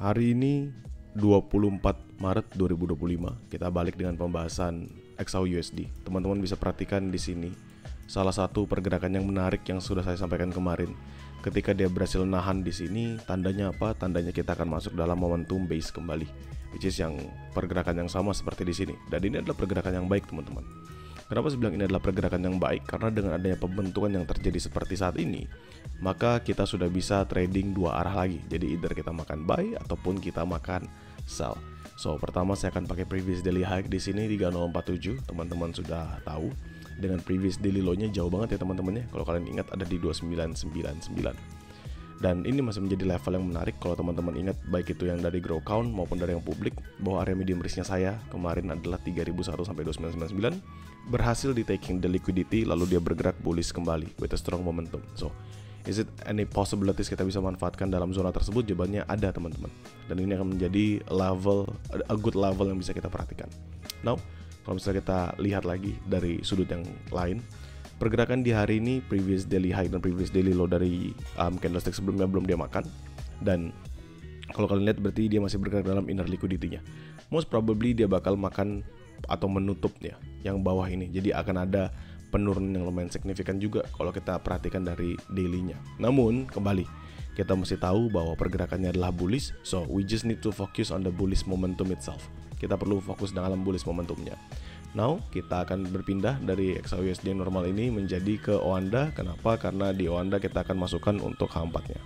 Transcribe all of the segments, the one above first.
Hari ini 24 Maret 2025, kita balik dengan pembahasan XAUUSD. Teman-teman bisa perhatikan di sini salah satu pergerakan yang menarik yang sudah saya sampaikan kemarin. Ketika dia berhasil nahan di sini, tandanya apa? Tandanya kita akan masuk dalam momentum base kembali, which is yang pergerakan yang sama seperti di sini. Dan ini adalah pergerakan yang baik, teman-teman. Kenapa saya bilang ini adalah pergerakan yang baik? Karena dengan adanya pembentukan yang terjadi seperti saat ini, maka kita sudah bisa trading dua arah lagi. Jadi either kita makan buy ataupun kita makan sell. So, pertama saya akan pakai previous daily high di sini 3047. Teman-teman sudah tahu dengan previous daily low-nya jauh banget ya teman-teman ya. Kalau kalian ingat ada di 2999. Dan ini masih menjadi level yang menarik kalau teman-teman ingat, baik itu yang dari grow count maupun dari yang publik, bahwa area medium risk-nya saya kemarin adalah 3001 sampai 2999, berhasil di taking the liquidity, lalu dia bergerak bullish kembali with a strong momentum. So, is it any possibilities kita bisa manfaatkan dalam zona tersebut? Jawabannya ada, teman-teman. Dan ini akan menjadi a good level yang bisa kita perhatikan. Now, kalau misalnya kita lihat lagi dari sudut yang lain, pergerakan di hari ini previous daily high dan previous daily low dari candlestick sebelumnya belum dia makan. Dan kalau kalian lihat berarti dia masih bergerak dalam inner liquidity-nya. Most probably dia bakal makan atau menutupnya yang bawah ini. Jadi akan ada penurunan yang lumayan signifikan juga kalau kita perhatikan dari daily-nya. Namun kembali kita mesti tahu bahwa pergerakannya adalah bullish, so we just need to focus on the bullish momentum itself. Kita perlu fokus dalam bullish momentumnya. Now, kita akan berpindah dari XAUUSD normal ini menjadi ke Oanda. Kenapa? Karena di Oanda kita akan masukkan untuk H4-nya.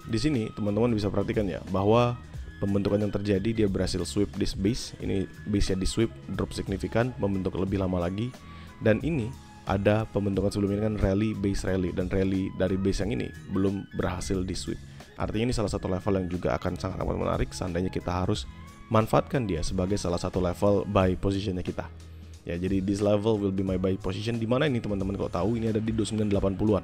Di sini, teman-teman bisa perhatikan ya, bahwa pembentukan yang terjadi, dia berhasil sweep this base. Ini base-nya di sweep, drop signifikan, membentuk lebih lama lagi. Dan ini ada pembentukan sebelumnya kan rally, base rally. Dan rally dari base yang ini belum berhasil di sweep. Artinya ini salah satu level yang juga akan sangat amat menarik. Seandainya kita harus manfaatkan dia sebagai salah satu level buy positionnya kita. Ya, jadi this level will be my buy position. Di mana ini teman-teman kalau tahu ini ada di 2980-an.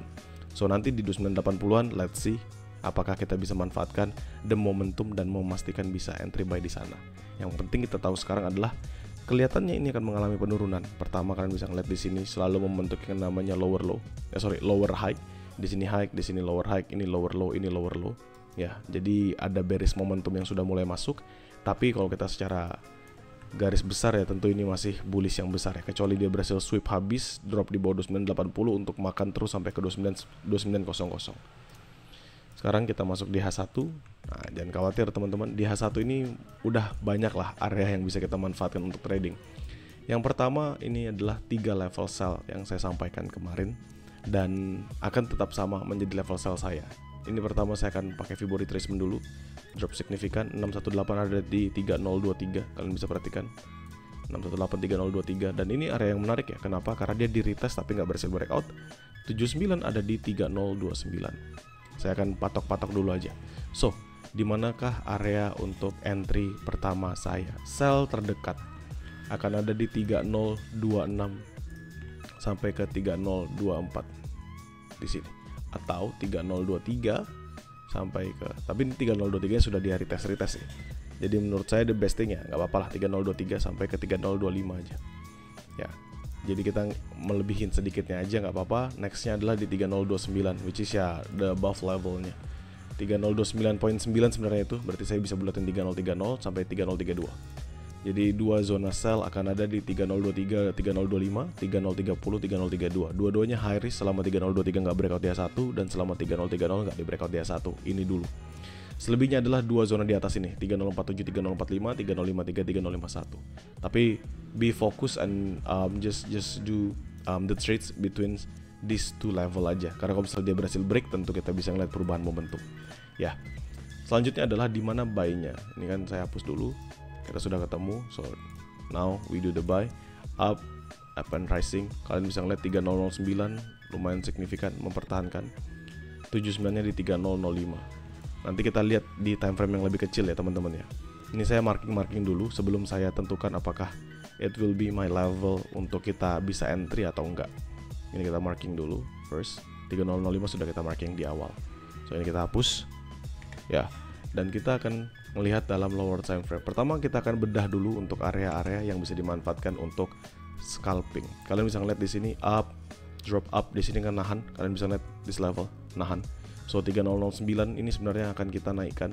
So nanti di 2980-an let's see apakah kita bisa manfaatkan the momentum dan memastikan bisa entry buy di sana. Yang penting kita tahu sekarang adalah kelihatannya ini akan mengalami penurunan. Pertama kalian bisa ngeliat di sini selalu membentuk yang namanya lower high. Di sini high, di sini lower high, ini lower low, ini lower low. Ya, jadi ada bearish momentum yang sudah mulai masuk. Tapi kalau kita secara garis besar ya tentu ini masih bullish yang besar ya. Kecuali dia berhasil sweep habis, drop di bawah 2980 untuk makan terus sampai ke 2900. Sekarang kita masuk di H1. Nah, jangan khawatir teman-teman, di H1 ini udah banyak lah area yang bisa kita manfaatkan untuk trading. Yang pertama ini adalah 3 level sell yang saya sampaikan kemarin dan akan tetap sama menjadi level sell saya. Ini pertama saya akan pakai Fibonacci retracement dulu. Drop signifikan 618 ada di 3023. Kalian bisa perhatikan 618 3023 dan ini area yang menarik ya. Kenapa? Karena dia di retest tapi nggak berhasil breakout. 79 ada di 3029. Saya akan patok-patok dulu aja. So, di manakah area untuk entry pertama saya? Sell terdekat akan ada di 3026 sampai ke 3024 di sini, atau 3023 sampai ke, tapi ini 3023 sudah di retest ya. Jadi menurut saya the best thing ya, nggak apa-apa lah 3023 sampai ke 3025 aja. Ya, jadi kita melebihin sedikitnya aja nggak apa-apa. Nextnya adalah di 3029, which is ya the above levelnya. 3029.9 sebenarnya itu, berarti saya bisa bulatin 3030 sampai 3032. Jadi dua zona sell akan ada di 3023, 3025, 3030, 3032. Dua-duanya high risk selama 3023 nggak breakout di H1 dan selama 3030 nggak di breakout di H1. Ini dulu. Selebihnya adalah dua zona di atas ini, 3047, 3045, 3053, 3051. Tapi be focus and just do the trades between these two level aja. Karena kalau misalnya dia berhasil break, tentu kita bisa ngeliat perubahan momentum. Ya. Selanjutnya adalah di mana buy-nya. Ini kan saya hapus dulu. Kita sudah ketemu, so now we do the buy up and rising. Kalian bisa ngeliat 3009 lumayan signifikan mempertahankan. 79-nya di 3005. Nanti kita lihat di time frame yang lebih kecil ya teman-teman ya. Ini saya marking dulu sebelum saya tentukan apakah it will be my level untuk kita bisa entry atau enggak. Ini kita marking dulu first. 3005 sudah kita marking di awal. So ini kita hapus. Ya. Dan kita akan melihat dalam lower time frame. Pertama kita akan bedah dulu untuk area-area yang bisa dimanfaatkan untuk scalping. Kalian bisa ngeliat di sini up, drop up, di sini kan nahan. Kalian bisa lihat this level nahan. So 3009 ini sebenarnya akan kita naikkan,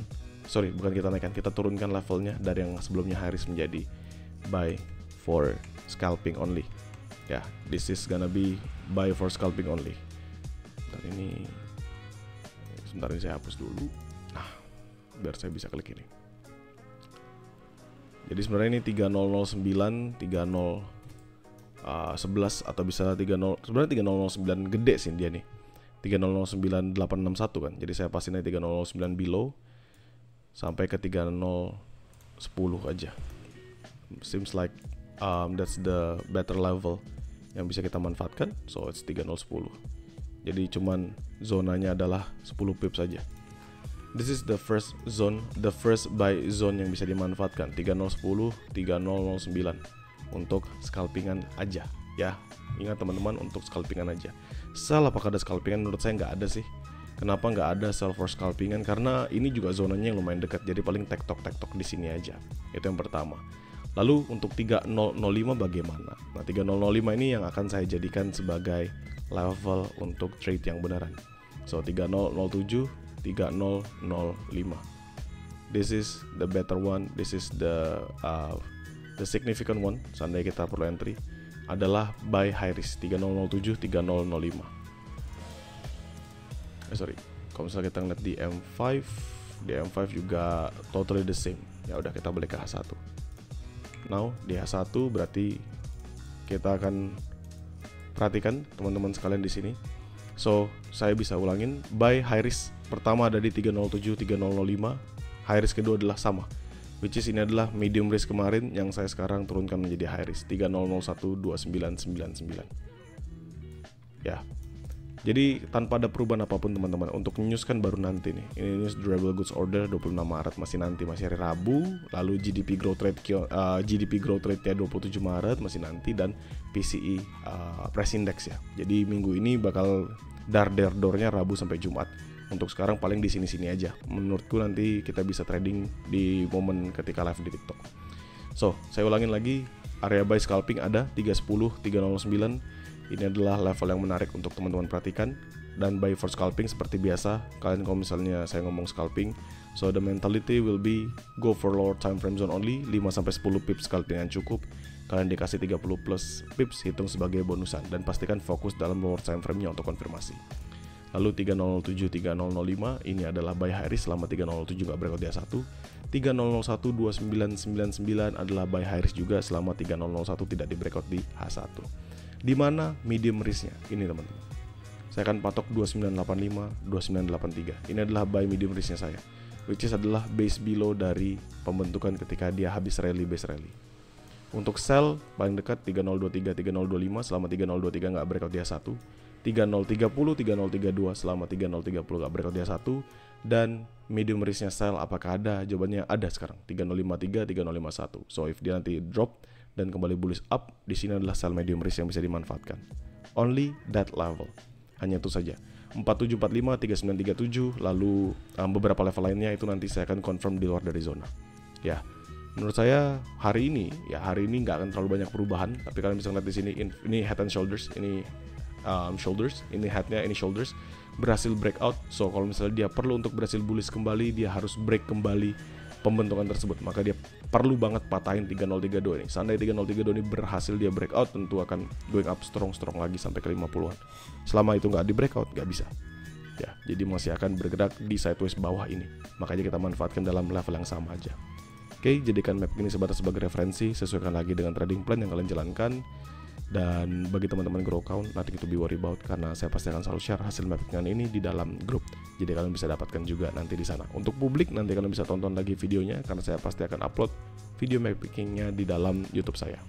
kita turunkan levelnya dari yang sebelumnya high risk menjadi buy for scalping only. Ya, this is gonna be buy for scalping only. Sebentar ini saya hapus dulu. Biar saya bisa klik ini. Jadi sebenarnya ini 3009, 3011 atau bisa 30, sebenarnya 3009 gede sih dia nih. 3009.861 kan. Jadi saya pasin aja 3009 below sampai ke 3010 aja. Seems like that's the better level yang bisa kita manfaatkan. So it's 3010. Jadi cuman zonanya adalah 10 pips saja. This is the first zone, the first buy zone yang bisa dimanfaatkan, 3010, 3009 untuk scalpingan aja ya. Ingat teman-teman, untuk scalpingan aja. Sell apakah ada scalpingan? Menurut saya nggak ada sih. Kenapa nggak ada sell for scalpingan? Karena ini juga zonanya yang lumayan dekat, jadi paling tektok di sini aja. Itu yang pertama. Lalu untuk 3005 bagaimana? Nah 3005 ini yang akan saya jadikan sebagai level untuk trade yang beneran. So 3007, 3005. This is the better one. This is the significant one. Seandainya kita perlu entry adalah buy high risk 3007, 3005. Kalau misalnya kita ngeliat di M5 juga totally the same. Ya udah, kita balik ke H1. Now di H1 berarti kita akan perhatikan teman-teman sekalian di sini. So saya bisa ulangin, buy high risk pertama ada di 3007, 3005. High risk kedua adalah sama, which is ini adalah medium risk kemarin yang saya sekarang turunkan menjadi high risk 3001, 2999. Ya. Jadi tanpa ada perubahan apapun teman-teman. Untuk news kan baru nanti nih. Ini news durable goods order 26 Maret masih nanti, masih hari Rabu. Lalu GDP growth rate-nya 27 Maret masih nanti, dan PCE price index ya. Jadi minggu ini bakal dar-der-dornya Rabu sampai Jumat. Untuk sekarang paling di sini-sini aja. Menurutku nanti kita bisa trading di momen ketika live di TikTok. So, saya ulangin lagi, area buy scalping ada 310, 309. Ini adalah level yang menarik untuk teman-teman perhatikan. Dan buy for scalping seperti biasa, kalian kalau misalnya saya ngomong scalping, so the mentality will be go for lower time frame zone only, 5-10 pips scalpingan cukup. Kalian dikasih 30 plus pips, hitung sebagai bonusan, dan pastikan fokus dalam lower time frame-nya untuk konfirmasi. Lalu 3007, 3005 ini adalah buy high risk selama 3007 nggak breakout di H1. 3001, 2999 adalah buy high risk juga selama 3001 tidak di breakout di H1. Di mana medium risk-nya? Ini teman-teman. Saya akan patok 2985, 2983. Ini adalah buy medium risk-nya saya, which is adalah base below dari pembentukan ketika dia habis rally, base rally. Untuk sell paling dekat 3023, 3025 selama 3023 nggak breakout di H1. 3030, 3032 selama 3030 nggak breakout di H1. Dan medium risk-nya sell apakah ada? Jawabannya ada sekarang, 3053, 3051. So if dia nanti drop dan kembali bullish up, di sini adalah sell medium risk yang bisa dimanfaatkan. Only that level. Hanya itu saja. 4745, 3937, lalu beberapa level lainnya itu nanti saya akan confirm di luar dari zona. Ya, menurut saya hari ini nggak akan terlalu banyak perubahan. Tapi kalian bisa lihat di sini, ini head and shoulders, ini shoulders, ini headnya, ini shoulders, berhasil breakout. So kalau misalnya dia perlu untuk berhasil bullish kembali, dia harus break kembali pembentukan tersebut, maka dia perlu banget patahin 3032 ini. Seandainya 3032 ini berhasil dia breakout, tentu akan going up strong lagi sampai ke 50-an. Selama itu nggak di breakout, nggak bisa. Ya, jadi masih akan bergerak di sideways bawah ini. Makanya kita manfaatkan dalam level yang sama aja. Oke, jadikan map ini sebatas sebagai referensi, sesuaikan lagi dengan trading plan yang kalian jalankan. Dan bagi teman-teman grow account, nothing to be worry about, karena saya pasti akan selalu share hasil mappingan ini di dalam grup. Jadi kalian bisa dapatkan juga nanti di sana. Untuk publik nanti kalian bisa tonton lagi videonya, karena saya pasti akan upload video mappingnya di dalam YouTube saya.